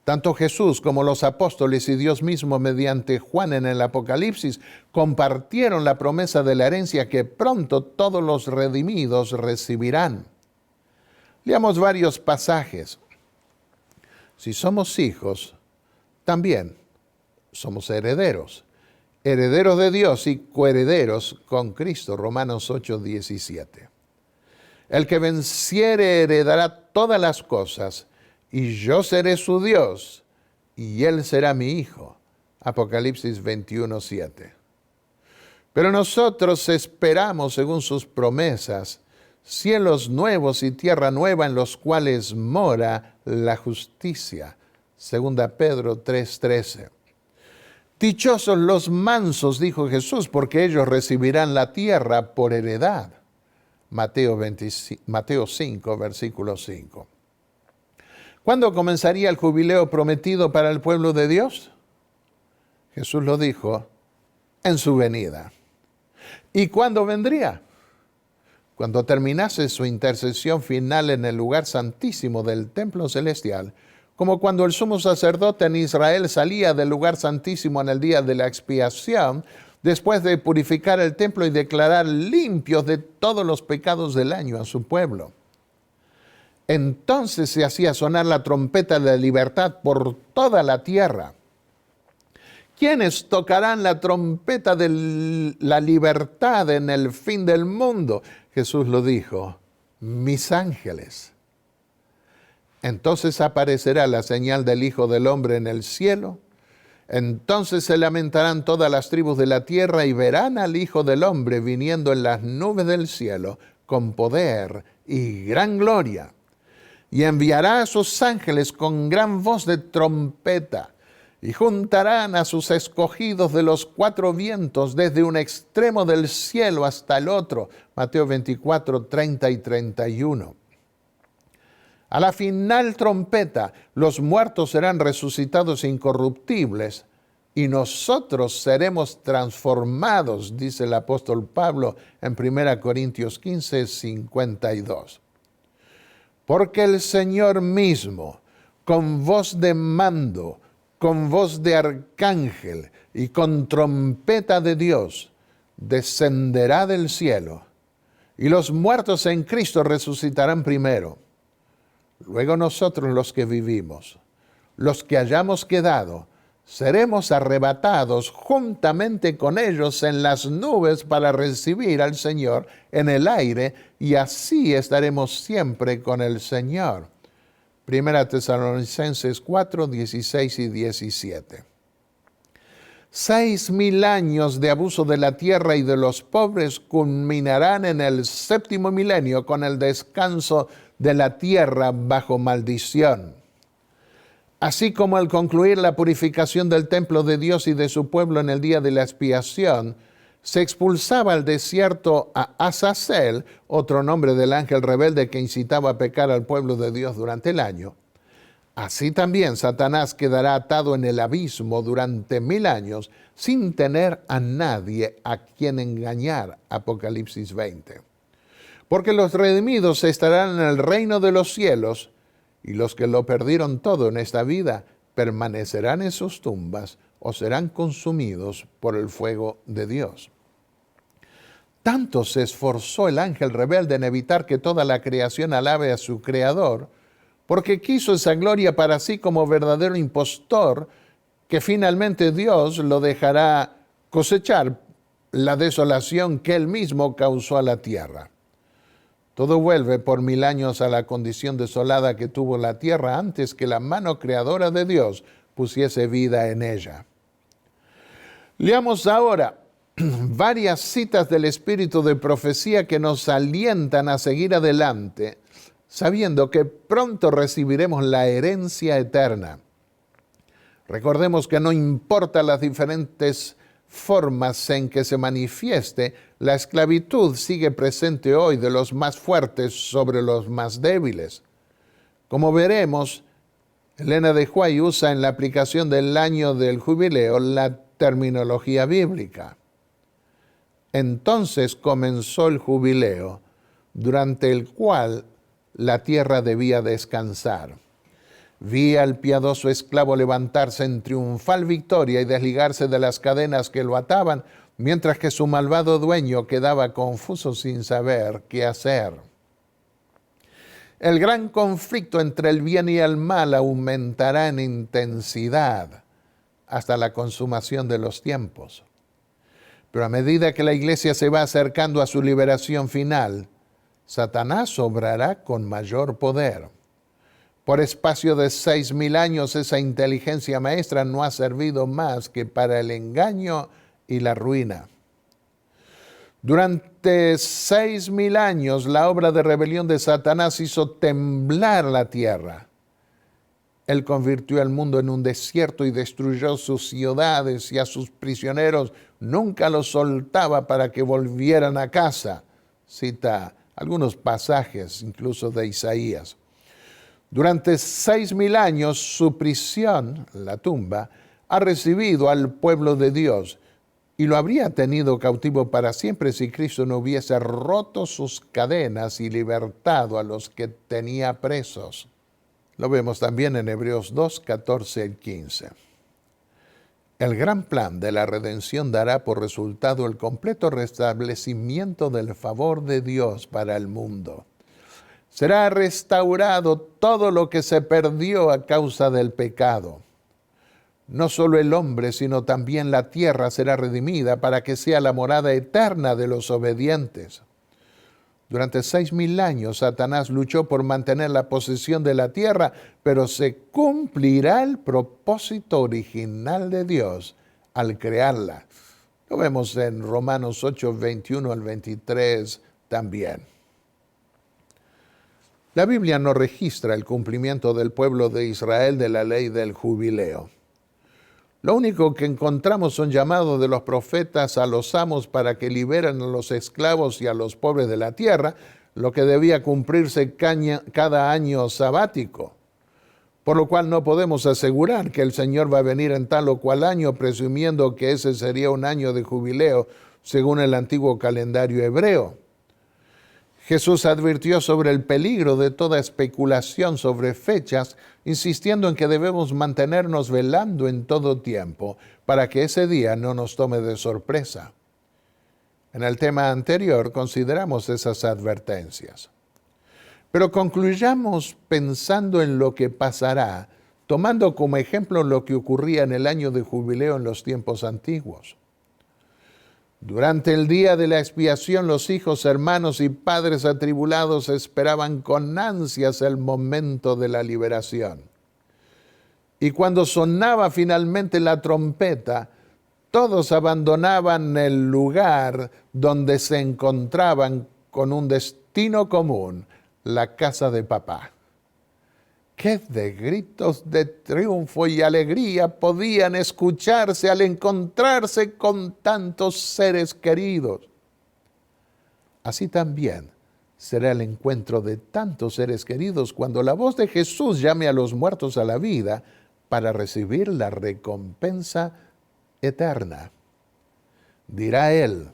Tanto Jesús como los apóstoles y Dios mismo mediante Juan en el Apocalipsis compartieron la promesa de la herencia que pronto todos los redimidos recibirán. Leamos varios pasajes. Si somos hijos, también somos herederos. Herederos de Dios y coherederos con Cristo. Romanos 8:17. El que venciere heredará todas las cosas, y yo seré su Dios, y él será mi hijo. Apocalipsis 21:7. Pero nosotros esperamos, según sus promesas, cielos nuevos y tierra nueva en los cuales mora la justicia. Segunda Pedro 3:13. Dichosos los mansos, dijo Jesús, porque ellos recibirán la tierra por heredad. Mateo 5, versículo 5. ¿Cuándo comenzaría el jubileo prometido para el pueblo de Dios? Jesús lo dijo, en su venida. ¿Y cuándo vendría? Cuando terminase su intercesión final en el lugar santísimo del templo celestial, como cuando el sumo sacerdote en Israel salía del lugar santísimo en el día de la expiación, después de purificar el templo y declarar limpios de todos los pecados del año a su pueblo. Entonces se hacía sonar la trompeta de libertad por toda la tierra. ¿Quiénes tocarán la trompeta de la libertad en el fin del mundo? Jesús lo dijo, mis ángeles. Entonces aparecerá la señal del Hijo del Hombre en el cielo. Entonces se lamentarán todas las tribus de la tierra y verán al Hijo del Hombre viniendo en las nubes del cielo con poder y gran gloria. Y enviará a sus ángeles con gran voz de trompeta, y juntarán a sus escogidos de los cuatro vientos, desde un extremo del cielo hasta el otro. Mateo 24, 30 y 31. A la final trompeta, los muertos serán resucitados incorruptibles, y nosotros seremos transformados, dice el apóstol Pablo en 1 Corintios 15, 52. Porque el Señor mismo, con voz de mando, con voz de arcángel y con trompeta de Dios, descenderá del cielo, y los muertos en Cristo resucitarán primero. Luego nosotros los que vivimos, los que hayamos quedado, seremos arrebatados juntamente con ellos en las nubes para recibir al Señor en el aire, y así estaremos siempre con el Señor. Primera Tesalonicenses 4, 16 y 17. 6,000 años de abuso de la tierra y de los pobres culminarán en el 7º milenio con el descanso de la tierra bajo maldición. Así como al concluir la purificación del templo de Dios y de su pueblo en el día de la expiación, se expulsaba al desierto a Azazel, otro nombre del ángel rebelde que incitaba a pecar al pueblo de Dios durante el año, así también Satanás quedará atado en el abismo durante 1000 años sin tener a nadie a quien engañar. Apocalipsis 20. Porque los redimidos estarán en el reino de los cielos, y los que lo perdieron todo en esta vida permanecerán en sus tumbas o serán consumidos por el fuego de Dios. Tanto se esforzó el ángel rebelde en evitar que toda la creación alabe a su Creador, porque quiso esa gloria para sí como verdadero impostor, que finalmente Dios lo dejará cosechar la desolación que él mismo causó a la tierra. Todo vuelve por 1000 años a la condición desolada que tuvo la tierra antes que la mano creadora de Dios pusiese vida en ella. Leamos ahora varias citas del espíritu de profecía que nos alientan a seguir adelante, sabiendo que pronto recibiremos la herencia eterna. Recordemos que no importa las diferentes formas en que se manifieste, la esclavitud sigue presente hoy de los más fuertes sobre los más débiles. Como veremos, Elena de White usa en la aplicación del año del jubileo la terminología bíblica. Entonces comenzó el jubileo, durante el cual la tierra debía descansar. Vi al piadoso esclavo levantarse en triunfal victoria y desligarse de las cadenas que lo ataban, mientras que su malvado dueño quedaba confuso sin saber qué hacer. El gran conflicto entre el bien y el mal aumentará en intensidad hasta la consumación de los tiempos. Pero a medida que la iglesia se va acercando a su liberación final, Satanás obrará con mayor poder. Por espacio de 6000 años, esa inteligencia maestra no ha servido más que para el engaño y la ruina. Durante 6000 años, la obra de rebelión de Satanás hizo temblar la tierra. Él convirtió el mundo en un desierto y destruyó sus ciudades, y a sus prisioneros nunca los soltaba para que volvieran a casa. Cita algunos pasajes, incluso de Isaías. Durante 6000 años, su prisión, la tumba, ha recibido al pueblo de Dios y lo habría tenido cautivo para siempre si Cristo no hubiese roto sus cadenas y libertado a los que tenía presos. Lo vemos también en Hebreos 2, 14 y 15. El gran plan de la redención dará por resultado el completo restablecimiento del favor de Dios para el mundo. Será restaurado todo lo que se perdió a causa del pecado. No solo el hombre, sino también la tierra será redimida para que sea la morada eterna de los obedientes. Durante 6000 años, Satanás luchó por mantener la posesión de la tierra, pero se cumplirá el propósito original de Dios al crearla. Lo vemos en Romanos 8, 21 al 23 también. La Biblia no registra el cumplimiento del pueblo de Israel de la ley del jubileo. Lo único que encontramos son llamados de los profetas a los amos para que liberen a los esclavos y a los pobres de la tierra, lo que debía cumplirse cada año sabático. Por lo cual no podemos asegurar que el Señor va a venir en tal o cual año, presumiendo que ese sería un año de jubileo según el antiguo calendario hebreo. Jesús advirtió sobre el peligro de toda especulación sobre fechas, insistiendo en que debemos mantenernos velando en todo tiempo para que ese día no nos tome de sorpresa. En el tema anterior consideramos esas advertencias. Pero concluyamos pensando en lo que pasará, tomando como ejemplo lo que ocurría en el año de jubileo en los tiempos antiguos. Durante el día de la expiación, los hijos, hermanos y padres atribulados esperaban con ansias el momento de la liberación. Y cuando sonaba finalmente la trompeta, todos abandonaban el lugar donde se encontraban con un destino común, la casa de papá. ¡Qué de gritos de triunfo y alegría podían escucharse al encontrarse con tantos seres queridos! Así también será el encuentro de tantos seres queridos cuando la voz de Jesús llame a los muertos a la vida para recibir la recompensa eterna. Dirá él: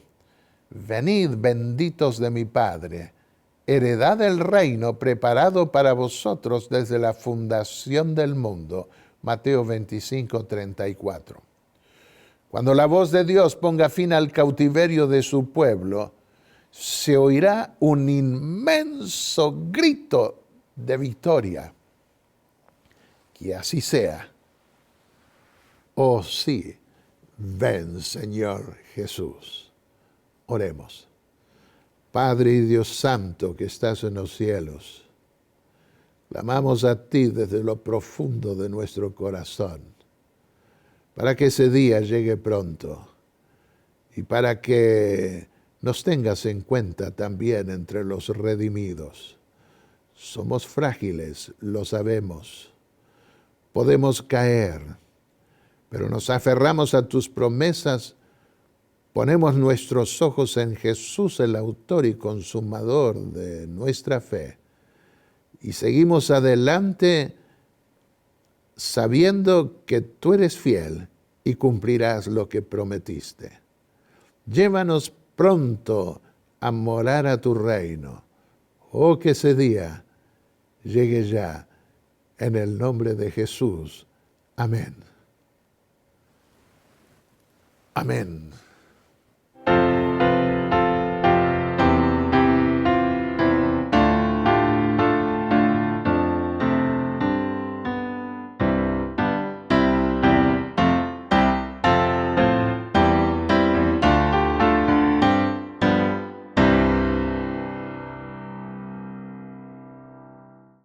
venid benditos de mi Padre, heredad del reino preparado para vosotros desde la fundación del mundo. Mateo 25, 34. Cuando la voz de Dios ponga fin al cautiverio de su pueblo, se oirá un inmenso grito de victoria. Que así sea. Oh sí, ven Señor Jesús. Oremos. Padre y Dios Santo que estás en los cielos, clamamos a ti desde lo profundo de nuestro corazón, para que ese día llegue pronto y para que nos tengas en cuenta también entre los redimidos. Somos frágiles, lo sabemos. Podemos caer, pero nos aferramos a tus promesas. Ponemos nuestros ojos en Jesús, el autor y consumador de nuestra fe, y seguimos adelante sabiendo que tú eres fiel y cumplirás lo que prometiste. Llévanos pronto a morar a tu reino. Oh, que ese día llegue ya, en el nombre de Jesús. Amén. Amén.